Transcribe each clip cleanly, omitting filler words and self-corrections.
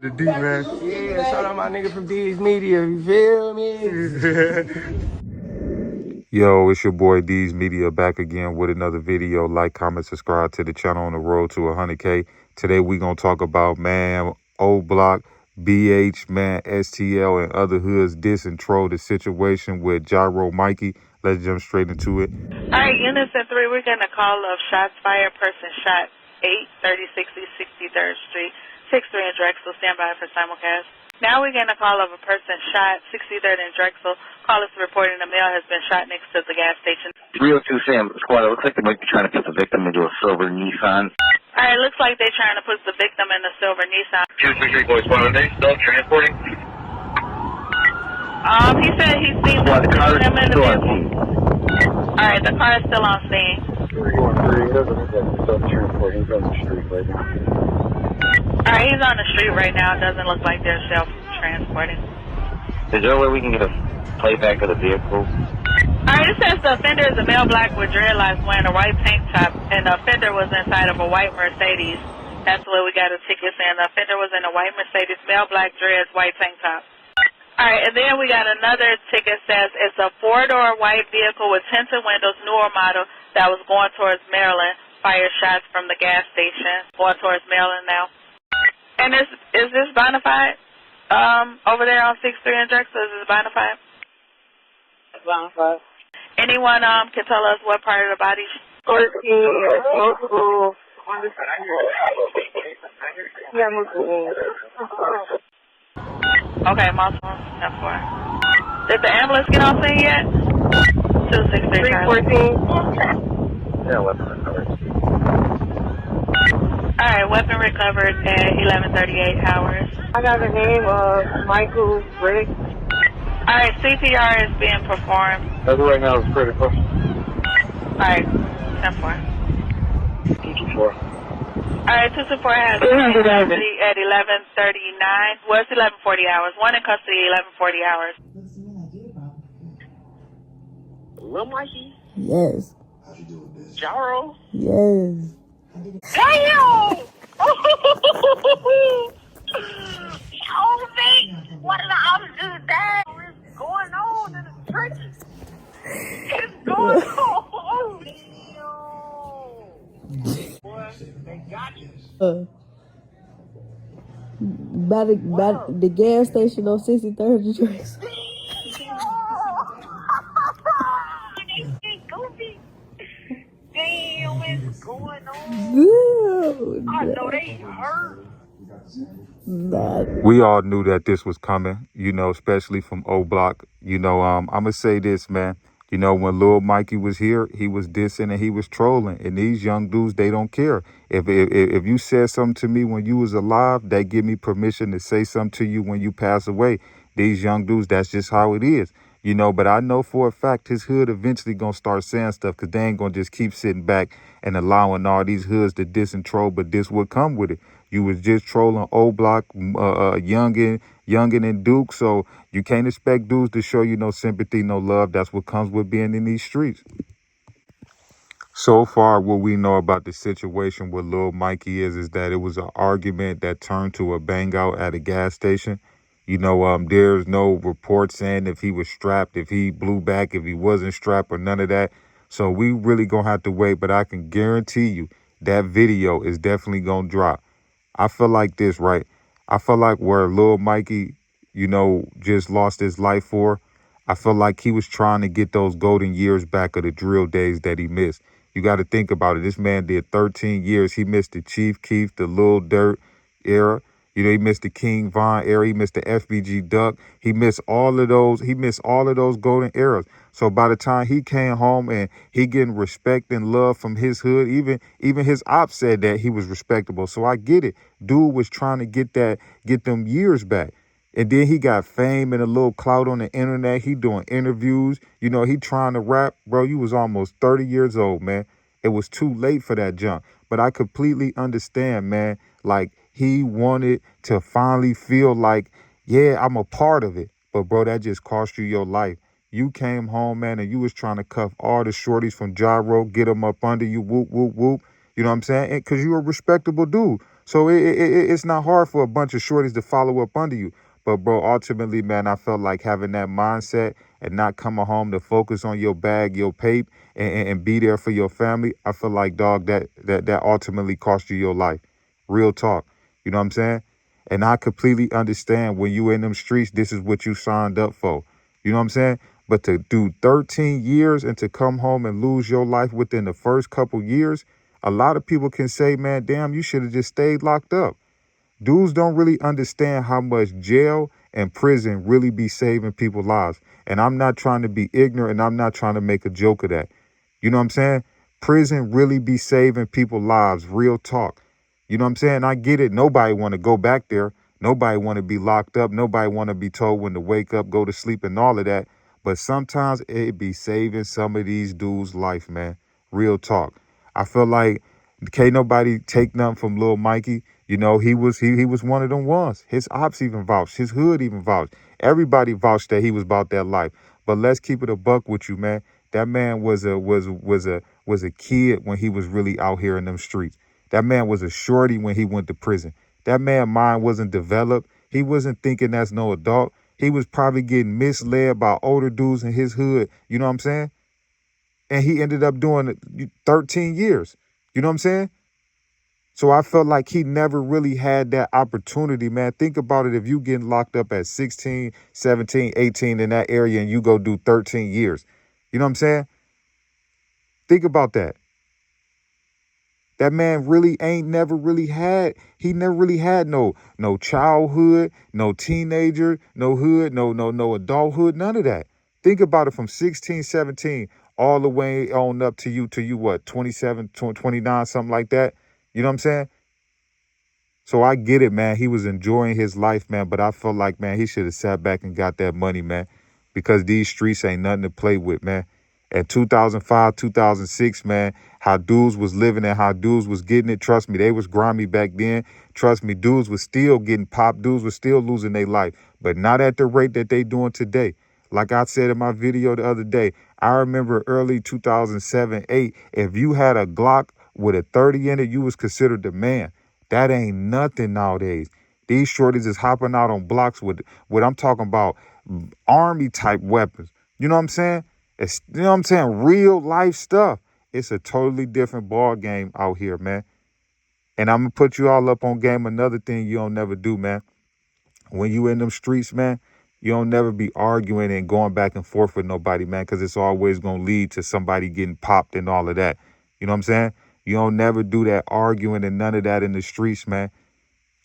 The D, man. Yeah, shout out my nigga from D's Media, you feel me? Yo, it's your boy D's Media back again with another video. Like, comment, subscribe to the channel on the road to 100K. Today we gonna talk about, man, OBLOCK, BH, man, STL, and other hoods diss and troll the situation with JARO Mikey. Let's jump straight into it. All right, units at 3, we're getting a call of shots fired, person shot 83060 63rd Street, 63 in Drexel. Stand by for simulcast. Now we're getting a call of a person shot 63rd in Drexel. Call is reporting a male has been shot next to the gas station. 302 Sam Squad, it looks like they might be trying to put the victim into a silver Nissan. All right, looks like they're trying to put the victim in the silver Nissan. 233 boys, one are they still transporting? He said he's seen Well, the car is them in the still on vehicle. scene. All right, the car is still on scene. 313, doesn't look like he's still transporting. He's on the street right now. All right, he's on the street right now. It doesn't look like they're self-transporting. Is there a way we can get a playback of the vehicle? All right, it says the offender is a male black with dreadlocks wearing a white tank top, and the offender was inside of a white Mercedes. That's where we got a ticket saying the offender was in a white Mercedes, male black dreads, white tank top. All right, and then we got another ticket says it's a four-door white vehicle with tinted windows, newer model, that was going towards Maryland. Fired shots from the gas station, going towards Maryland now. And is this bona fide? Over there on 63 in Drexel, is this bona fide? Bona fide. Anyone can tell us what part of the body? 14. Yeah, Okay, multiple. That's 4. Did the ambulance get on scene yet? 263. 314. Yeah, weapon recovered. All right, weapon recovered at 11:38 hours. I got the name of Michael Rick. All right, CPR is being performed. As of right now, it's critical. All right, 10-4. 224. All right, 224 has custody at 11:39. Well, it's 11:40 hours. One in custody, 11:40 hours. Lil Mikey. Yes. JARO. Yes. Damn! Oh, man! What are the officers that is going on in the trenches? It's going on! Boy, they got you. By the gas station on 63rd and Drexel. Damn, it's going on. Dude. I know they hurt. Nah. We all knew that this was coming, you know, especially from OBLOCK. You know, I'm going to say this, man. You know, when Lil Mikey was here, he was dissing and he was trolling. And these young dudes, they don't care. If you said something to me when you was alive, they give me permission to say something to you when you pass away. These young dudes, that's just how it is. You know, but I know for a fact his hood eventually going to start saying stuff because they ain't going to just keep sitting back and allowing all these hoods to diss and troll. But this would come with it. You was just trolling OBLOCK, Youngin and Duke. So you can't expect dudes to show you no sympathy, no love. That's what comes with being in these streets. So far, what we know about the situation with Lil Mikey is that it was an argument that turned to a bang out at a gas station. You know, there's no report saying if he was strapped, if he blew back, if he wasn't strapped or none of that. So we really going to have to wait. But I can guarantee you that video is definitely going to drop. I feel like this, right? I feel like where Lil Mikey, you know, just lost his life for, I feel like he was trying to get those golden years back of the drill days that he missed. You got to think about it. This man did 13 years. He missed the Chief Keef, the Lil Durk era. You know, he missed the King Von era. He missed the FBG Duck. He missed all of those. He missed all of those golden eras. So by the time he came home and he getting respect and love from his hood, even his ops said that he was respectable. So I get it. Dude was trying to get them years back. And then he got fame and a little clout on the internet. He doing interviews. You know, he trying to rap. Bro, you was almost 30 years old, man. It was too late for that jump. But I completely understand, man. Like, he wanted to finally feel like, yeah, I'm a part of it. But, bro, that just cost you your life. You came home, man, and you was trying to cuff all the shorties from JARO, get them up under you, whoop, whoop, whoop. You know what I'm saying? Because you're a respectable dude. So it's not hard for a bunch of shorties to follow up under you. But bro, ultimately, man, I felt like having that mindset and not coming home to focus on your bag, your pape, and be there for your family. I feel like, dog, that ultimately cost you your life. Real talk. You know what I'm saying? And I completely understand when you in them streets, this is what you signed up for. You know what I'm saying? But to do 13 years and to come home and lose your life within the first couple years, a lot of people can say, man, damn, you should have just stayed locked up. Dudes don't really understand how much jail and prison really be saving people's lives. And I'm not trying to be ignorant, and I'm not trying to make a joke of that. You know what I'm saying? Prison really be saving people's lives, real talk. You know what I'm saying? I get it. Nobody want to go back there. Nobody want to be locked up. Nobody want to be told when to wake up, go to sleep, and all of that. But sometimes it be saving some of these dudes' life, man. Real talk. I feel like can't nobody take nothing from Lil Mikey. You know, he was one of them ones. His ops even vouched. His hood even vouched. Everybody vouched that he was about that life. But let's keep it a buck with you, man. That man was a kid when he was really out here in them streets. That man was a shorty when he went to prison. That man's mind wasn't developed. He wasn't thinking as no adult. He was probably getting misled by older dudes in his hood. You know what I'm saying? And he ended up doing 13 years. You know what I'm saying? So I felt like he never really had that opportunity, man. Think about it. If you getting locked up at 16, 17, 18 in that area and you go do 13 years. You know what I'm saying? Think about that. That man really never really had no childhood, no teenager, no hood, no adulthood, none of that. Think about it from 16, 17, all the way on up to you what, 27, 29, something like that. You know what I'm saying? So I get it, man. He was enjoying his life, man. But I felt like, man, he should have sat back and got that money, man. Because these streets ain't nothing to play with, man. At 2005, 2006, man, how dudes was living and how dudes was getting it. Trust me, they was grimy back then. Trust me, dudes was still getting popped. Dudes was still losing their life. But not at the rate that they doing today. Like I said in my video the other day, I remember early 2007, 8, if you had a Glock with a 30 in it, you was considered the man. That ain't nothing nowadays. These shorties is hopping out on blocks with what I'm talking about, army type weapons. You know what I'm saying? It's, you know what I'm saying? Real life stuff. It's a totally different ball game out here, man. And I'm going to put you all up on game. Another thing you don't never do, man. When you in them streets, man, you don't never be arguing and going back and forth with nobody, man, because it's always going to lead to somebody getting popped and all of that. You know what I'm saying? You don't never do that arguing and none of that in the streets, man.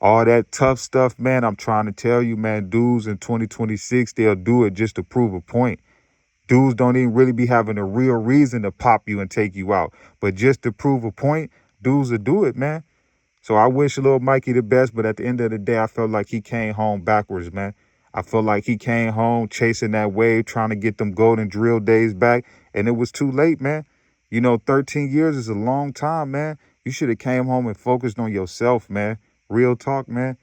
All that tough stuff, man, I'm trying to tell you, man, dudes in 2026, they'll do it just to prove a point. Dudes don't even really be having a real reason to pop you and take you out. But just to prove a point, dudes will do it, man. So I wish Lil Mikey the best, but at the end of the day, I felt like he came home backwards, man. I felt like he came home chasing that wave, trying to get them golden drill days back, and it was too late, man. You know, 13 years is a long time, man. You should have came home and focused on yourself, man. Real talk, man.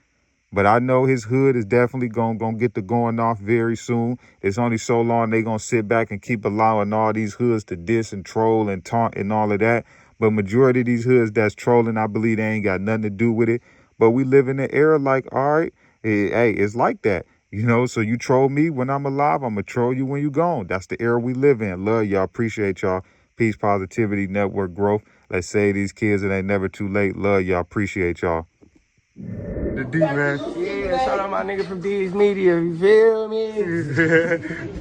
But I know his hood is definitely gonna get to going off very soon. It's only so long they gonna sit back and keep allowing all these hoods to diss and troll and taunt and all of that. But majority of these hoods that's trolling, I believe they ain't got nothing to do with it. But we live in an era like, all right, hey, it's like that. You know, so you troll me when I'm alive, I'm gonna troll you when you gone. That's the era we live in. Love y'all. Appreciate y'all. Peace, positivity, network growth. Let's save these kids. It ain't never too late. Love y'all. Appreciate y'all. The D, man. Yeah, shout out my nigga from D's Media. You feel me?